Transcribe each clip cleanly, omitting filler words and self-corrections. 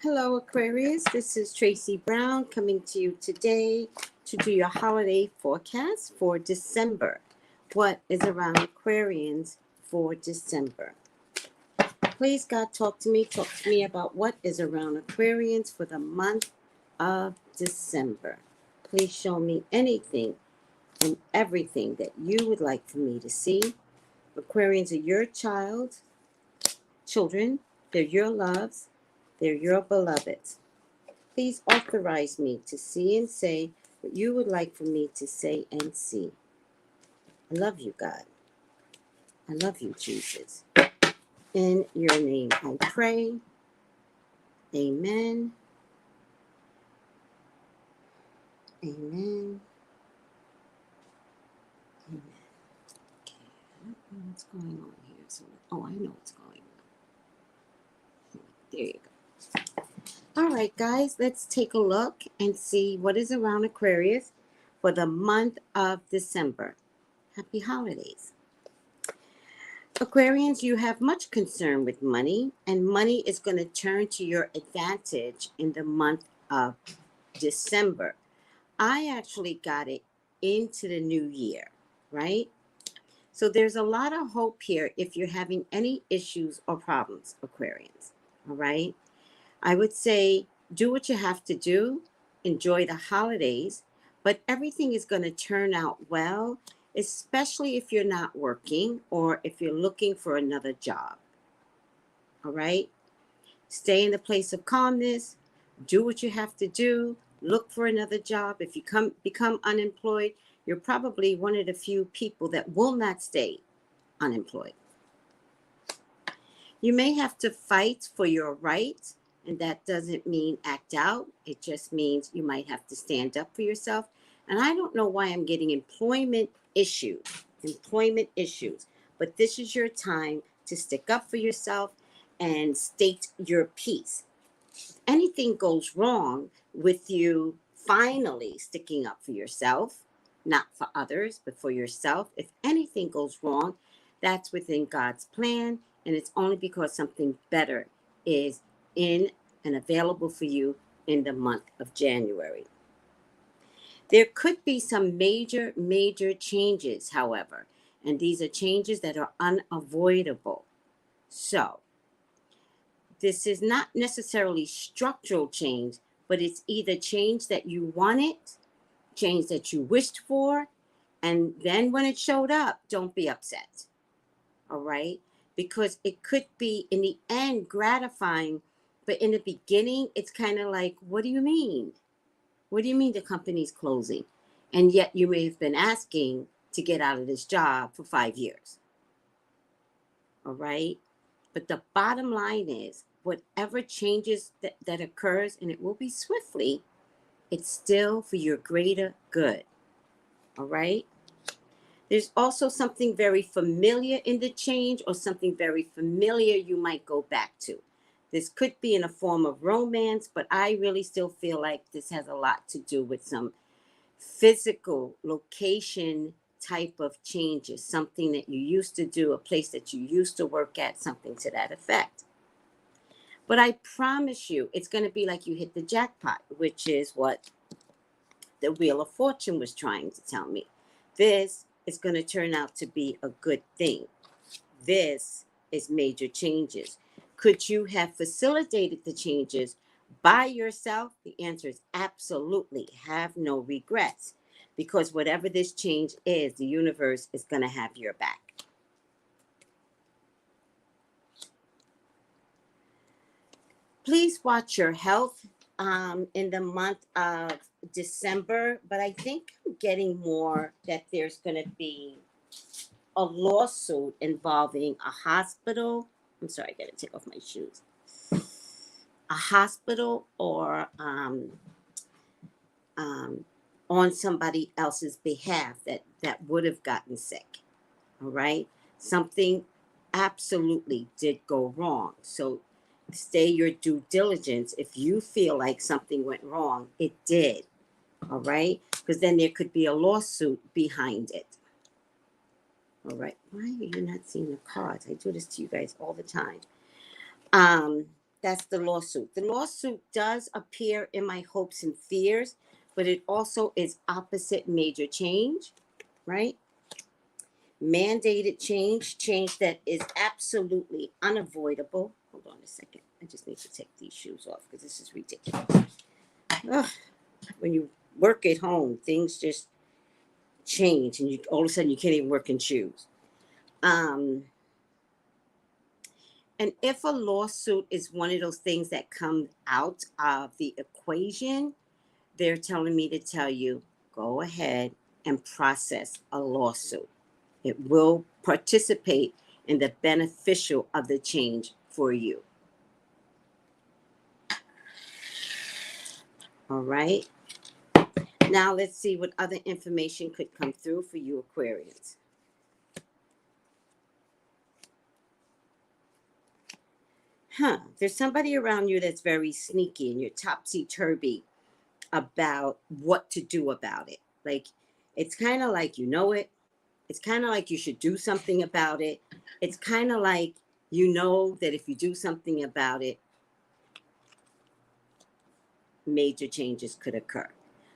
Hello, Aquarius. This is Tracy Brown coming to you today to do your holiday forecast for December. What is around Aquarians for December? Please, God, talk to me. Talk to me about what is around Aquarians for the month of December. Please show me anything and everything that you would like for me to see. Aquarians are your children. They're your loves. They're your beloveds. Please authorize me to see and say what you would like for me to say and see. I love you, God. I love you, Jesus. In your name I pray. Amen. Amen. Amen. Okay, I don't know what's going on here. I know what's going on. There you go. All right, guys, let's take a look and see what is around Aquarius for the month of December. Happy holidays. Aquarians, you have much concern with money, and money is going to turn to your advantage in the month of December. I actually got it into the new year, right? So there's a lot of hope here if you're having any issues or problems, Aquarians, all right? I would say do what you have to do, enjoy the holidays, but everything is going to turn out well, especially if you're not working or if you're looking for another job. All right? Stay in the place of calmness, do what you have to do, look for another job. If you become unemployed, you're probably one of the few people that will not stay unemployed. You may have to fight for your rights, and that doesn't mean act out. It just means you might have to stand up for yourself. And I don't know why I'm getting employment issues, but this is your time to stick up for yourself and state your piece. If anything goes wrong with you finally sticking up for yourself, not for others, but for yourself, if anything goes wrong, that's within God's plan, and it's only because something better is in and available for you in the month of January. There could be some major changes, however, and these are changes that are unavoidable. So, this is not necessarily structural change, but it's either change that you wanted, change that you wished for, and then when it showed up, don't be upset. All right? Because it could be in the end gratifying, but in the beginning, it's kind of like, what do you mean? What do you mean the company's closing? And yet you may have been asking to get out of this job for 5 years. All right? But the bottom line is, whatever changes that occurs, and it will be swiftly, it's still for your greater good. All right? There's also something very familiar in the change, or something very familiar you might go back to. This could be in a form of romance, but I really still feel like this has a lot to do with some physical location type of changes, something that you used to do, a place that you used to work at, something to that effect. But I promise you, it's going to be like you hit the jackpot, which is what the Wheel of Fortune was trying to tell me. This is going to turn out to be a good thing. This is major changes. Could you have facilitated the changes by yourself? The answer is absolutely. Have no regrets. Because whatever this change is, the universe is going to have your back. Please watch your health in the month of December. But I think I'm getting more that there's going to be a lawsuit involving a hospital. I'm sorry, I got to take off my shoes. A hospital or on somebody else's behalf that would have gotten sick. All right? Something absolutely did go wrong. So stay your due diligence. If you feel like something went wrong, it did. All right? Because then there could be a lawsuit behind it. All right. Why are you not seeing the cards? I do this to you guys all the time. That's the lawsuit. The lawsuit does appear in my hopes and fears, but it also is opposite major change, right? Mandated change, change that is absolutely unavoidable. Hold on a second. I just need to take these shoes off because this is ridiculous. Ugh. When you work at home, things just change and you all of a sudden you can't even work in shoes. Um, and if a lawsuit is one of those things that come out of the equation, they're telling me to tell you, go ahead and process a lawsuit. It will participate in the beneficial of the change for you. All right. Now let's see what other information could come through for you Aquarians. There's somebody around you that's very sneaky and you're topsy-turvy about what to do about it. Like, it's kind of like you know it. It's kind of like you should do something about it. It's kind of like you know that if you do something about it, major changes could occur.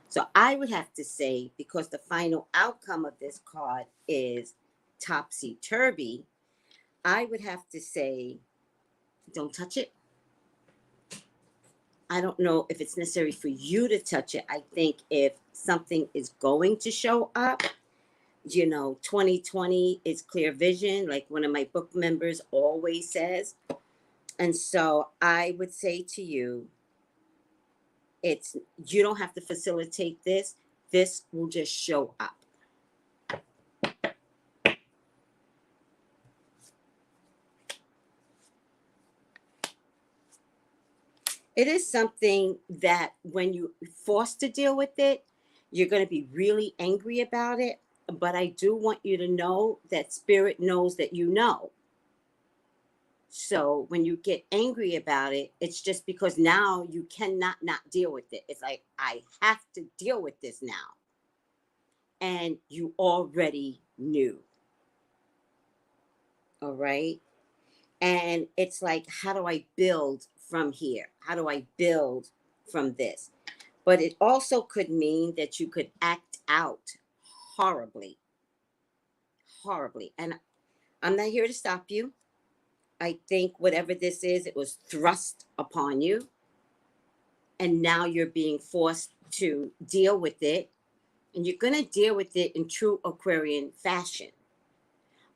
So I would have to say, because the final outcome of this card is topsy-turvy, I would have to say, don't touch it. I don't know if it's necessary for you to touch it. I think if something is going to show up, 2020 is clear vision, like one of my book members always says. And so I would say to you, you don't have to facilitate this. This will just show up. It is something that when you're forced to deal with it, you're going to be really angry about it. But I do want you to know that spirit knows that you know. So when you get angry about it, it's just because now you cannot not deal with it. It's like, I have to deal with this now. And you already knew. All right. And it's like, how do I build from here? How do I build from this? But it also could mean that you could act out horribly, horribly. And I'm not here to stop you. I think whatever this is, it was thrust upon you. And now you're being forced to deal with it. And you're going to deal with it in true Aquarian fashion.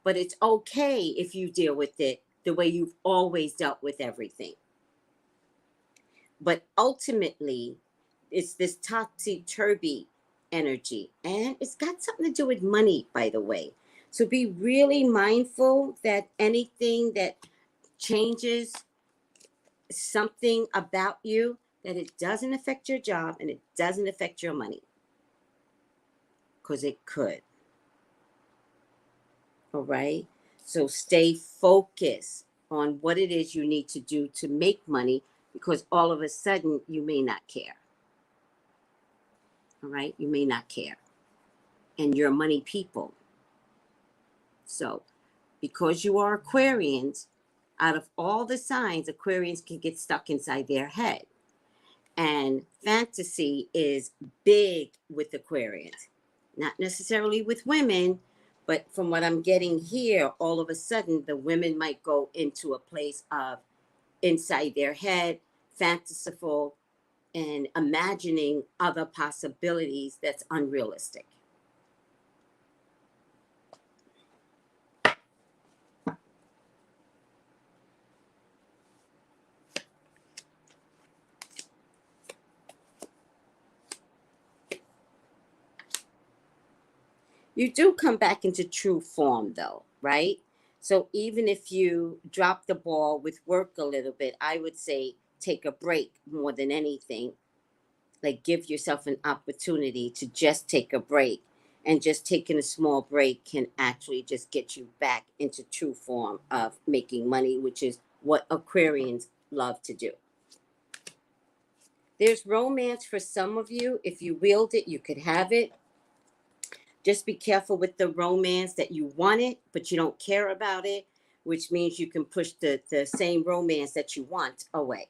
But it's okay if you deal with it the way you've always dealt with everything. But ultimately, it's this topsy-turvy energy. And it's got something to do with money, by the way. So be really mindful that anything that changes something about you, that it doesn't affect your job and it doesn't affect your money. Because it could. All right? So stay focused on what it is you need to do to make money, because all of a sudden you may not care. All right? You may not care. And you're money people. So because you are Aquarians, out of all the signs, Aquarians can get stuck inside their head. And fantasy is big with Aquarians. Not necessarily with women, but from what I'm getting here, all of a sudden the women might go into a place of inside their head, fanciful, and imagining other possibilities that's unrealistic. You do come back into true form though, right? So even if you drop the ball with work a little bit, I would say take a break more than anything. Like, give yourself an opportunity to just take a break. And just taking a small break can actually just get you back into true form of making money, which is what Aquarians love to do. There's romance for some of you. If you wield it, you could have it. Just be careful with the romance that you want it, but you don't care about it. which means you can push the same romance that you want away.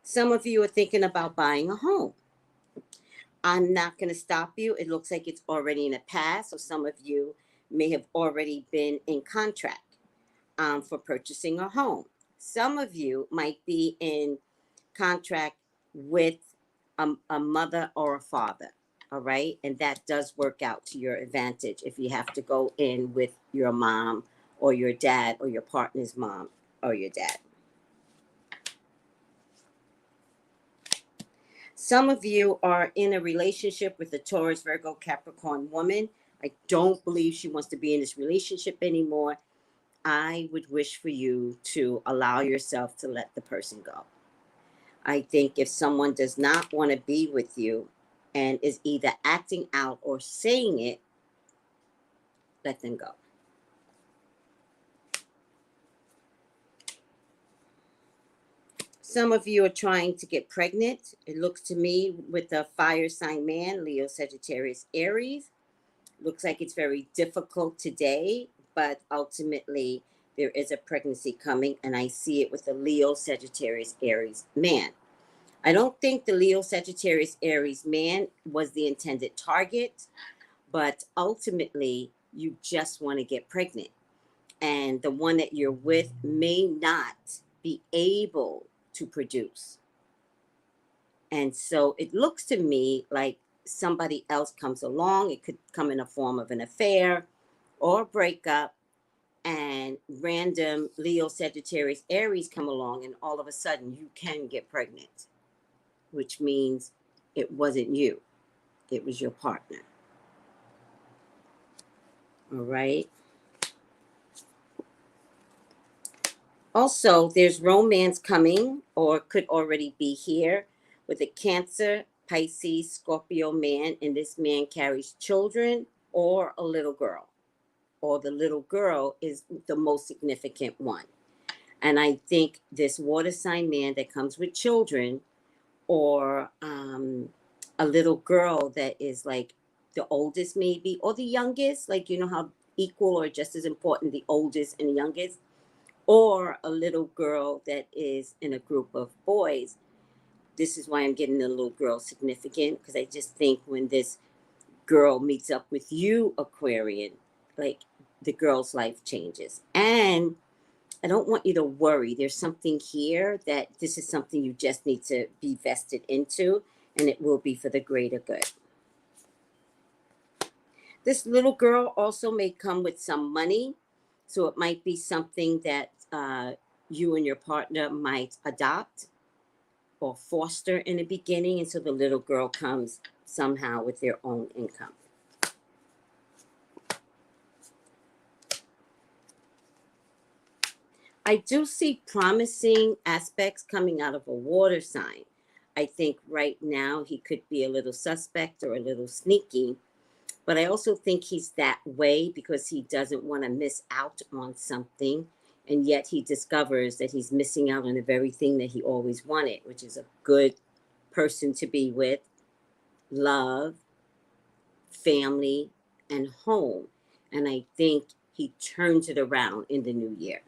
Some of you are thinking about buying a home. I'm not going to stop you. It looks like it's already in the past, so some of you may have already been in contract for purchasing a home. Some of you might be in contract with a mother or a father, all right? And that does work out to your advantage if you have to go in with your mom or your dad or your partner's mom or your dad. Some of you are in a relationship with a Taurus, Virgo, Capricorn woman. I don't believe she wants to be in this relationship anymore. I would wish for you to allow yourself to let the person go. I think if someone does not want to be with you and is either acting out or saying it, let them go. Some of you are trying to get pregnant. It looks to me with a fire sign man, Leo, Sagittarius, Aries. Looks like it's very difficult today, but ultimately there is a pregnancy coming, and I see it with the Leo, Sagittarius, Aries man. I don't think the Leo, Sagittarius, Aries man was the intended target, but ultimately you just want to get pregnant. And the one that you're with may not be able to produce. And so it looks to me like somebody else comes along. It could come in a form of an affair or a breakup, and random Leo, Sagittarius, Aries come along, and all of a sudden you can get pregnant, which means it wasn't you, it was your partner. All right. Also, there's romance coming or could already be here with a Cancer, Pisces, Scorpio man, and this man carries children or a little girl, or the little girl is the most significant one. And I think this water sign man that comes with children, or a little girl that is like the oldest, maybe, or the youngest, like, you know how equal or just as important the oldest and the youngest, or a little girl that is in a group of boys. This is why I'm getting the little girl significant, because I just think when this girl meets up with you, Aquarian, like, the girl's life changes. And I don't want you to worry. There's something here that this is something you just need to be vested into, and it will be for the greater good. This little girl also may come with some money, so it might be something that you and your partner might adopt or foster in the beginning, and so the little girl comes somehow with their own income. I do see promising aspects coming out of a water sign. I think right now he could be a little suspect or a little sneaky, but I also think he's that way because he doesn't want to miss out on something. And yet he discovers that he's missing out on the very thing that he always wanted, which is a good person to be with, love, family, and home. And I think he turns it around in the new year.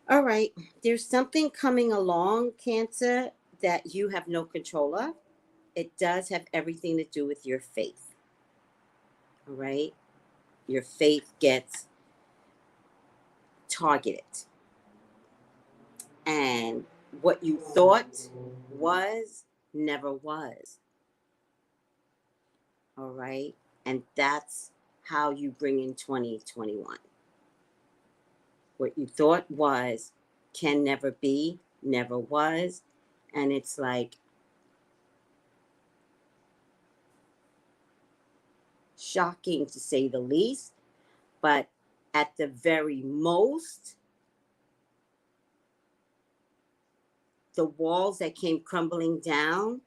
All right, there's something coming along, Cancer, that you have no control of. It does have everything to do with your faith. All right, your faith gets targeted. And what you thought was never was. All right, and that's how you bring in 2021. What you thought was can never be, never was. And it's like shocking to say the least, but at the very most, the walls that came crumbling down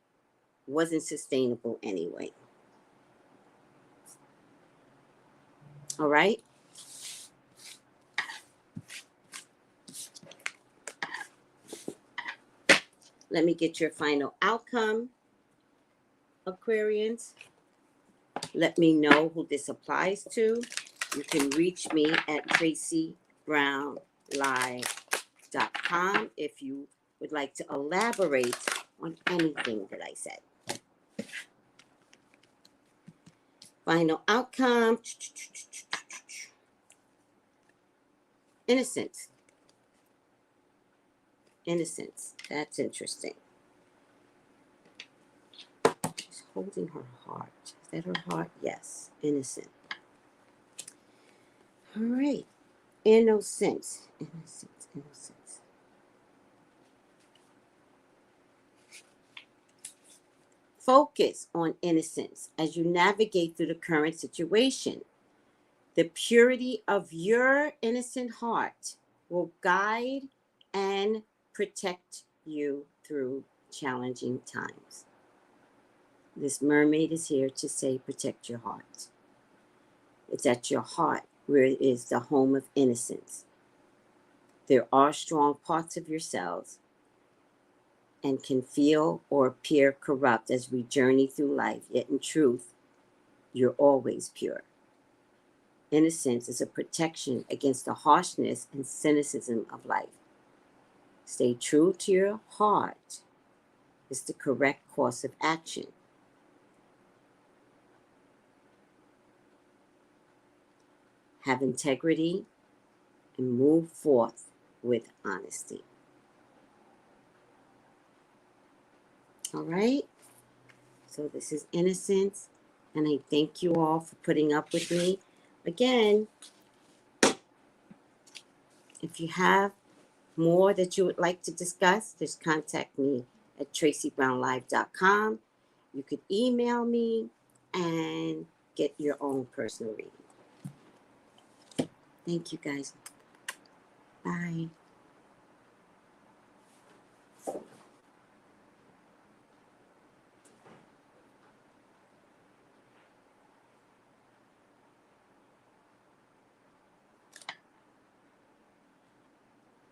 wasn't sustainable anyway. All right. Let me get your final outcome, Aquarians. Let me know who this applies to. You can reach me at tracybrownlive.com if you would like to elaborate on anything that I said. Final outcome. Innocence. Innocence. That's interesting. She's holding her heart. Is that her heart? Yes. Innocent. All right. Innocence. Innocence. Innocence. Focus on innocence as you navigate through the current situation. The purity of your innocent heart will guide and protect you through challenging times. This mermaid is here to say, protect your heart. It's at your heart where it is the home of innocence. There are strong parts of yourselves and can feel or appear corrupt as we journey through life, yet in truth, you're always pure. Innocence is a protection against the harshness and cynicism of life. Stay true to your heart is the correct course of action. Have integrity and move forth with honesty. All right? So this is innocence, and I thank you all for putting up with me. Again, if you have more that you would like to discuss, just contact me at tracybrownlive.com. You could email me and get your own personal reading. Thank you guys. Bye.